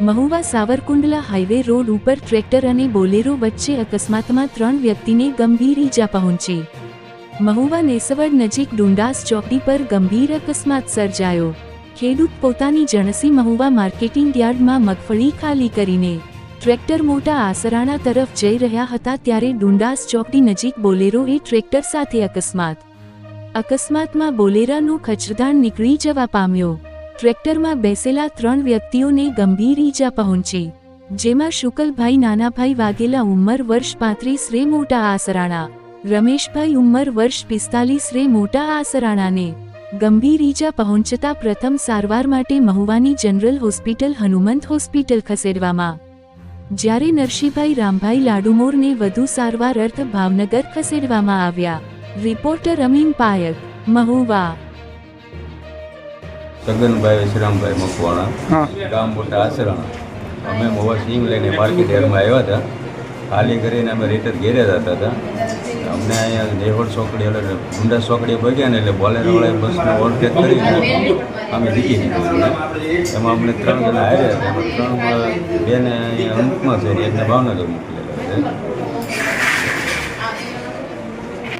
Mahuva Savarkundla highway road ઉપર tractor અને Bolero વચ્ચે અકસ્માતમાં 3 વ્યક્તિને ગંભીર ઈજા પહોંચી। મહુવા નેસવડ નજીક ડુંડાસ ચોકડી પર ગંભીર અકસ્માત સર્જાયો। ખેડૂત પોતાની જણસી મહુવા માર્કેટિંગ યાર્ડમાં મગફળી ખાલી કરીને ટ્રેક્ટર મોટા આસરાણા તરફ જઈ રહ્યા હતા ત્યારે ડુંડાસ ચોકડી નજીક બોલેરોએ ટ્રેક્ટર સાથે અકસ્માતમાં બોલેરાનું ખચરદાણ નીકળી જવા પામ્યો। ટ્રેક્ટરમાં બેસેલા 3 વ્યક્તિઓને ગંભીર ઈજા પહોંચી, જેમાં શુકલભાઈ નાનાભાઈ વાઘેલા ઉંમર વર્ષ 35 રે મોટા આસરાણા, રમેશભાઈ ઉંમર વર્ષ 45 રે મોટા આસરાણાને ગંભીર ઈજા પહોંચતા પ્રથમ સારવાર માટે મહુવાની જનરલ હોસ્પિટલ હનુમંત હોસ્પિટલ ખસેડવામાં, જ્યારે નરસિંહભાઈ રામભાઈ લાડુમોરને વધુ સારવાર અર્થ ભાવનગર ખસેડવામાં આવ્યા। રિપોર્ટર અમીન પાયક, મહુવા। સગનભાઈ શ્રીરામભાઈ મકવાણા, ગામ મોટા આસરાણા। અમે મહુવા સિંગ લઈને માર્કેટ યાર્ડમાં આવ્યા હતા, ખાલી કરીને અમે રિટર્ન ઘેરે જતા હતા। અમને અહીંયા નેહોડ ચોકડી એટલે ડુંડાસ ચોકડીએ પગ્યા ને એટલે બોલેરોવાળાએ બસને ઓવરટેક કરીને અમે દીધી દીધી। એમાં અમને 3 જણા આવ્યા હતા, એમાં 3 બેને અહીંયા અમુકમાં છે, એકને ભાવનગર મૂકી।